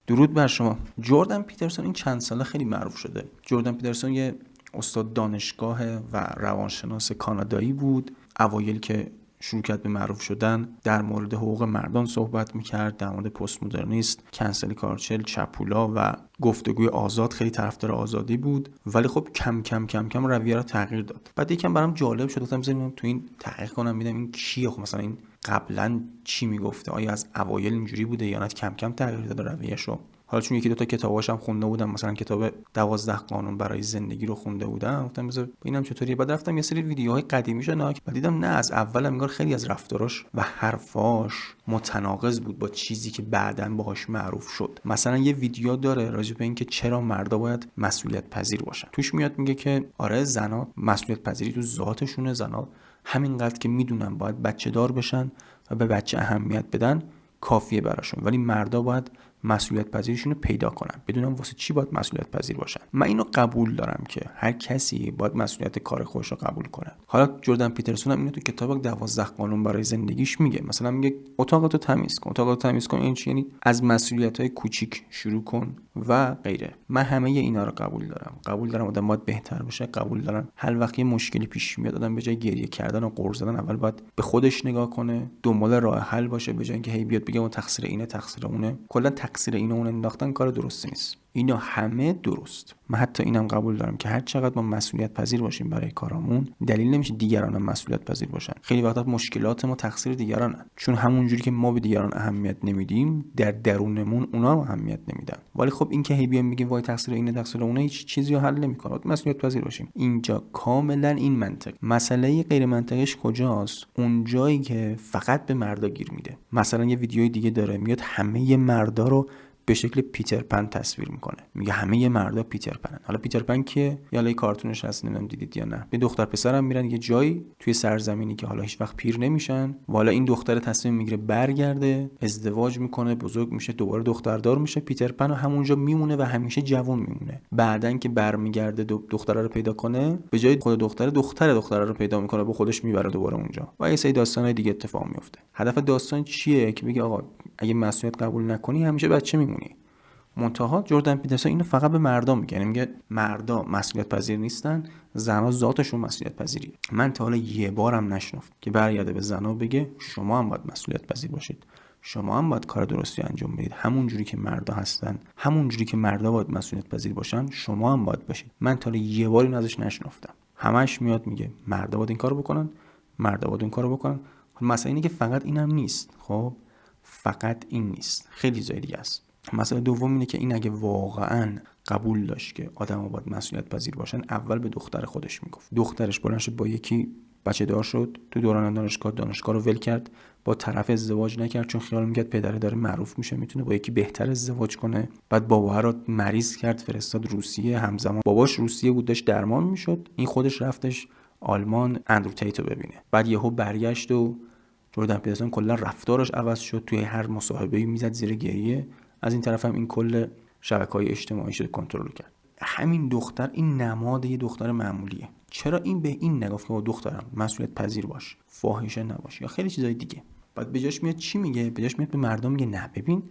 درود بر شما. جردن پیترسون این چند ساله خیلی معروف شده. جردن پیترسون یه استاد دانشگاه و روانشناس کانادایی بود. اوایل که شروع کرد به معروف شدن در مورد حقوق مردان صحبت میکرد، در مورد پست مدرنیست، کنسل کارچل، چپولا و گفتگوی آزاد، خیلی طرفدار آزادی بود. ولی خب کم کم رویه رو تغییر داد. بعد یکم برام جالب شد، گفتم بذاریم تو این تحقیق کنم ببینم این کیه، خب مثلا این قبلا چی میگفته، آیا از اوایل اینجوری بوده یا نه کم کم تغییر داده رویه‌شو. حالا چون یکی دو تا کتاباش هم خونده بودم، مثلا کتاب 12 قانون برای زندگی رو خونده بودم، گفتم بذار ببینم چطوریه. بعد رفتم یه سری ویدیوهای قدیمیشو نگاه کردم، دیدم نه از اول انگار خیلی از رفتاراش و حرفاش متناقض بود با چیزی که بعداً باهاش معروف شد. مثلا یه ویدیو داره راجع به اینکه چرا مردا باید مسئولیت پذیر باشن. توش میاد میگه که آره زنا مسئولیت پذیری تو ذاتشونه، زنا همینقدر که میدونن باید بچه دار بشن و به بچه اهمیت بدن کافیه براشون، ولی مردا باید مسئولیت پذیریشون رو پیدا کنن، بدونم واسه چی باید مسئولیت پذیر باشن. من اینو قبول دارم که هر کسی باید مسئولیت کار خودش رو قبول کنه. حالا جردن پیترسون هم اینو تو کتاب 12 قانون برای زندگیش میگه. مثلا میگه اتاقتو تمیز کن. اتاقتو تمیز کن این چی؟ یعنی از مسئولیت‌های کوچیک شروع کن و غیره. من همه اینا رو قبول دارم آدم باید بهتر بشه. قبول دارم هر وقت یه مشکلی پیش میاد آدم به جای گریه کردن و غر زدن اول باید به خودش نگاه کنه، دنبال راه حل باشه، به جای اینکه هی بیاد بگه اون تقصیر اینه تقصیر اونه. کلا تقصیر اینو اون انداختن کار درستی نیست. اینا همه درست. من حتی اینم قبول دارم که هر چقدر ما مسئولیت پذیر باشیم برای کارامون، دلیل نمیشه دیگران هم مسئولیت پذیر باشن. خیلی وقتا مشکلات ما تقصیر دیگرانه، چون همونجوری که ما به دیگران اهمیت نمیدیم در درونمون اونا هم اهمیت نمیدن. ولی خب این که هی بیام میگیم وای تقصیر اینه تقصیر اونه، هیچ چیزی رو حل نمیکنه. مسئولیت پذیر باشیم. اینجا کاملا این منطق. مسئله غیر منطقیش کجاست؟ اون جایی که فقط به مردا گیر میده. مثلا یه ویدیوی دیگه داره میاد همه مردا رو به شکل پیتر پن تصویر میکنه، میگه همه مردا پیتر پنن. حالا پیتر پن کیه؟ یا لای کارتونش هست، نمیدونم دیدید یا نه. به دختر پسرم میرن یه جایی توی سرزمینی که حالا هیچ وقت پیر نمیشن، والا این دختر تصمیم میگیره برگرده، ازدواج میکنه، بزرگ میشه، دوباره دختردار میشه. پیتر پن همونجا میمونه و همیشه جوان میمونه. بعدن که برمیگرده دختره رو پیدا کنه، به جای خود دختره رو پیدا میکنه، با خودش میبره دوباره اونجا و یه سری داستانای دیگه اتفاق میفته. هدف داستان چیه؟ که بگه آقا اگه مسئولیت قبول نکنی همیشه بچه میمونی. منتها جردن پیترسون اینو فقط به مردا میگه، میگه مردا مسئولیت پذیر نیستن، زنا ذاتشون مسئولیت پذیریه. من تا حالا یه بارم نشنفت که برگرده به زنا بگه شما هم باید مسئولیت پذیر باشید، شما هم باید کار درستی انجام بدید، همون جوری که مردا هستن، همون جوری که مردا باید مسئولیت پذیر باشن، شما هم باید باشید. من تا حالا یه باری ازش نشنفتم. همش میاد میگه مردا باید این کارو بکنن، مردا باید اون کارو بکنن. مثلا اینه که فقط اینم نیست. خب فقط این نیست، خیلی چیزای دیگه است. مسئله دوم اینه که این اگه واقعا قبول داشت که آدم‌ها باید مسئولیت پذیر باشن، اول به دختر خودش میگفت. دخترش بلند شد با یکی بچه دار شد، تو دوران دانشگاه رو ول کرد، با طرف ازدواج نکرد چون خیال میکرد پدره داره معروف میشه، میتونه با یکی بهتر ازدواج کنه. بعد بابا رو مریض کرد، فرستاد روسیه. همزمان باباش روسیه بود، داشت درمان میشد. این خودش رفتش آلمان اندرو تیتو ببینه. بعد یهو برگشت و جردن پیترسون کلا رفتارش عوض شد. توی هر مصاحبه‌ای میزد زیر گریه. از این طرف هم این کل شبکه‌های اجتماعی شده کنترل کرد. همین دختر این نماد یه دختر معمولیه. چرا این به این نگفت که با دخترم مسئولیت پذیر باش، فاحشه نباش یا خیلی چیزای دیگه؟ بعد بجاش میاد چی میگه؟ بجاش میاد به مردم میگه نه ببین،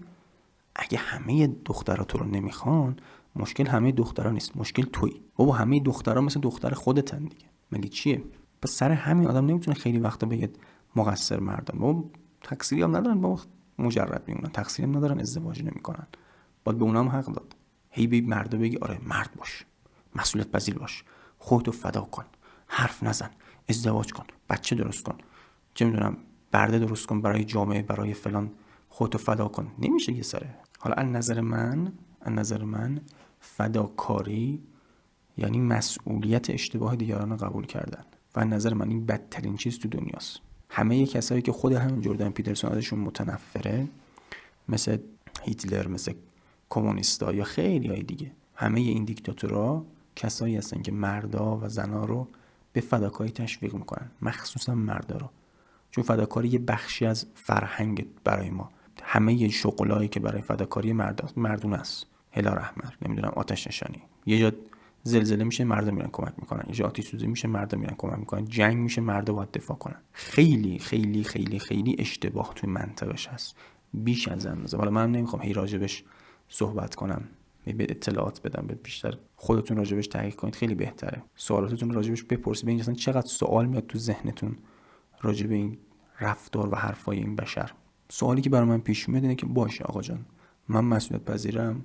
اگه همه دخترها تو رو نمیخوان، مشکل همه دخترها نیست، مشکل تویی. بابا همه دخترها مثل دختر خودتن دیگه، مگه چیه؟ پس سر همین آدم نمیتونه خیلی وقتا بگه مقصر مردم. بابا تقصیری هم ندارن، بابا مجرد میمونن، تقصیری هم ندارن، ازدواج نمیکنن. باید به اونام حق داد. هی به مردا بگی آره مرد باش، مسئولیت پذیر باش، خودتو فدا کن، حرف نزن، ازدواج کن، بچه درست کن، چه میدونم برده درست کن برای جامعه، برای فلان، خودتو فدا کن. نمیشه یه سره. حالا از نظر من فداکاری یعنی مسئولیت اشتباه دیگران رو قبول کردن و از نظر من این بدترین چیز تو دنیاست. همه کسایی که خود همین جردن پیترسون ازشون متنفره، مثل هیتلر، مثل کمونیستا یا خیلی های دیگه، همه این دیکتاتورها کسایی هستن که مردا و زنا رو به فداکاری تشویق میکنن، مخصوصا مردا رو، چون فداکاری یه بخشی از فرهنگ برای ما. همه شغلایی که برای فداکاری مردونه است، هلال احمر، نمیدونم آتش نشانی، یه جا زلزله میشه مردا میرن کمک میکنن، یه جا آتش سوزی میشه مردا میرن کمک میکنن، جنگ میشه مردا باید دفاع کنن. خیلی خیلی خیلی خیلی اشتباه توی منطقش هست، بیش از اندازه. حالا من نمیخوام هی راجبش صحبت کنم، به اطلاعات بدم، به بیشتر خودتون راجبش تحقیق کنید، خیلی بهتره. سوالاتتون راجبش بپرسید، ببینید اصلا چقدر سوال میاد تو ذهنتون راجب این رفتار و حرفای این بشر. سوالی که برای من پیش میاد اینه که باشه آقا جان، من مسئولیت پذیرم،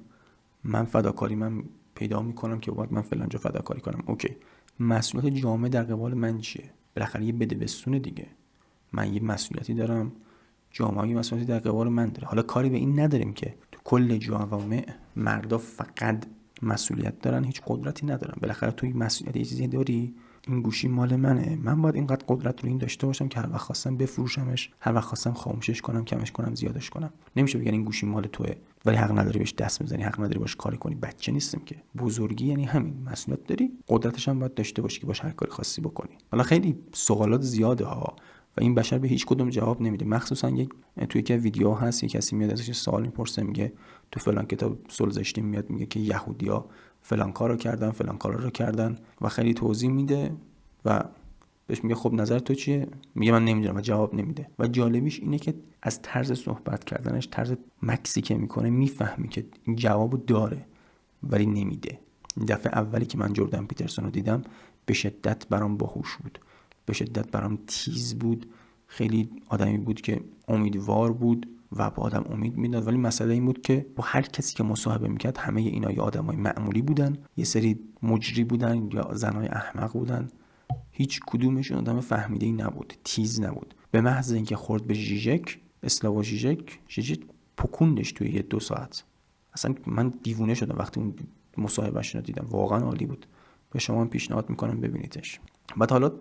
من فداکاری من پیدا میکنم که باید من فلان جا فداکاری کنم، اوکی، مسئولیت جامعه در قبال من چیه؟ بالاخره یه بده بستونه دیگه، من یه مسئولیتی دارم، جامعه یه مسئولیتی در قبال من داره. حالا کاری به این نداریم که تو کل جوامع مردا فقط مسئولیت دارن، هیچ قدرتی ندارن. بالاخره توی مسئولیت یه چیزی داری، این گوشی مال منه، من باید اینقدر قدرت رو این داشته باشم که هر وقت خواستم بفروشمش، هر وقت خواستم خاموشش کنم، کمش کنم، زیادش کنم. نمیشه بگن این گوشی مال توئه ولی حق نداری بهش دست بزنی، حق نداری باش کاری کنی. بچه نیستیم که. بزرگی یعنی همین، مسئولیت داری، قدرتش هم باید داشته باشی که باش هر کاری خاصی بکنی. حالا خیلی سوالات زیاده ها و این بشر به هیچ کدوم جواب نمیده. مخصوصا توی یک ویدیو هست، یک کسی میاد ازش سوال میپرسه، میگه تو فلان کتاب صلح زشتی میاد میگه که یهودیا فلان کارو کردن، فلان کارا رو کردن و خیلی توضیح میده و بهش میگه خب نظر تو چیه؟ میگه من نمیدونم و جواب نمیده. و جالبیش اینه که از طرز صحبت کردنش، طرز مکسی که میکنه، میفهمی که این جوابو داره ولی نمیده. دفعه اولی که من جردن پیترسون رو دیدم به شدت برام باهوش بود، به شدت برام تیز بود، خیلی آدمی بود که امیدوار بود و به آدم امید میداد. ولی مسئله این بود که با هر کسی که مصاحبه میکرد همه اینا یا آدمای معمولی بودن، یه سری مجری بودن یا زنای احمق بودن، هیچ کدومشون آدم فهمیده‌ای نبود، تیز نبود. به محض اینکه خورد به ژیژک، اسلاوا ژیژک پکوندش توی 2 ساعت. اصلا من دیوونه شدم وقتی اون مصاحبهش رو دیدم، واقعا عالی بود. به شما پیشنهاد میکنم ببینیدش. بعد حالا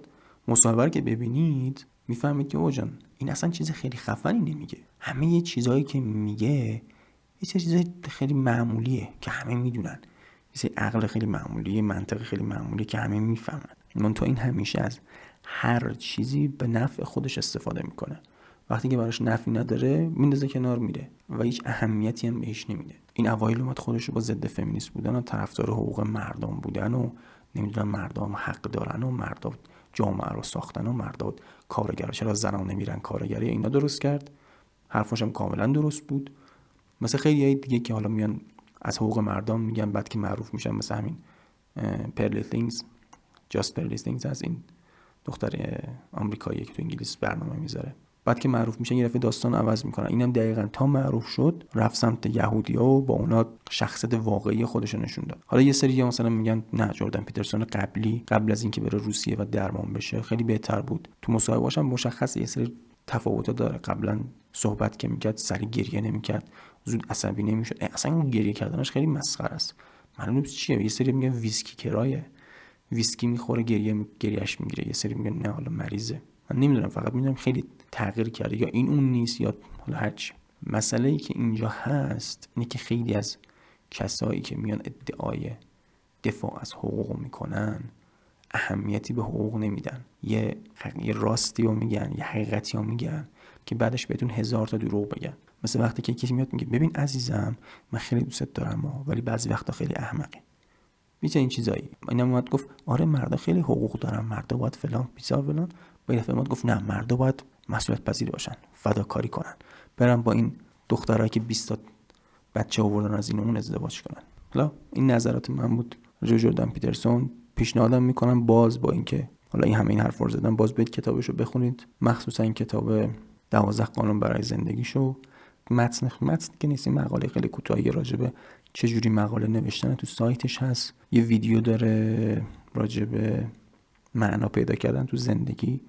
مصاحبه رو که ببینید میفهمید که اوجان این اصلا چیز خیلی خفنی نمیگه. همه یه چیزایی که میگه یه چیز خیلی معمولیه که همه میدونن، یه عقل خیلی معمولیه، منطق خیلی معمولیه که همه میفهمن. من تو این همیشه از هر چیزی به نفع خودش استفاده میکنه. وقتی که براش نفعی نداره میندازه کنار میره و هیچ اهمیتی هم بهش نمیده. این اوایل اومد خودش رو با ضد فمینیست بودن و طرفدار حقوق مردم بودن و نمیدونم مردم حق دارن و مردم جامعه رو ساختن و مردم کارگرا چرا زنان نمیرن کارگری، اینا درست کرد. حرفاش هم کاملا درست بود. مثلا خیلی دیگه که حالا میان از حقوق مردم میگن بعد که معروف میشن، مثلا همین پرلی things just پرلی things از این دختر آمریکایی که تو انگلیس برنامه میذاره، بعد که معروف میشن یه دفعه داستان عوض میکنن. اینم دقیقاً تا معروف شد رفت سمت یهودیا و با اونا شخصیت واقعی خودش رو نشون داد. حالا یه سری مثلا میگن نه، جردن پیترسون قبل از اینکه بره روسیه و درمان بشه خیلی بهتر بود. تو مصاحبه‌اش هم مشخصه یه سری تفاوت‌ها داره. قبلا صحبت که میکرد سری گریه نمیکرد، زود عصبی نمیشد. اصلا اون گریه کردنش خیلی مسخره است. معلومه چیه. یه سری میگن ویسکی کرایه، ویسکی میخوره گریهش میگیره. یه سری میگن نه حالا مریضه. من نمیدونم، فقط میدونم خیلی تغییر کرده، یا این اون نیست یا حالا هرچی. مسئله ای که اینجا هست اینه که خیلی از کسایی که میان ادعای دفاع از حقوق میکنن اهمیتی به حقوق نمیدن. یه راستی رو میگن، یه حقیقتی رو میگن که بعدش بهتون 1000 تا دروغ بگن. مثل وقتی که کسی میاد میگه ببین عزیزم من خیلی دوست دارم ولی بعضی وقتا خیلی احمقی. میشه این چیزایی. اینم اومد گفت آره مردا خیلی حقوق دارن، مردا باید فلان بیزار فلان. با این دفعه اومد گفت نه، مردا باید مسئولیت پذیر باشن، فداکاری کنن، برن با این دخترایی که 20 تا بچه آوردن از این اون ازدواج کنن. حالا این نظرات من بود راجع به جردن پیترسون. پیشنهادم میکنم باز با اینکه حالا این همه این حرفا رو زدم، باز برید کتابشو بخونید، مخصوصا این کتاب 12 قانون برای زندگیشو. متن که نیست، این مقاله خیلی کوتاهی راجع به چجوری مقاله نوشتن تو سایتش هست. یه ویدیو داره راجع به معنا پیدا کردن تو زندگی،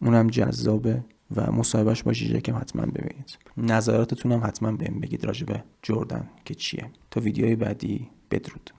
اونم جذابه و مصاحبهش با ژیژک هم حتما ببینید. نظراتتون هم حتما بهم بگید راجع به جردن که چیه. تا ویدیوهای بعدی، بدرود.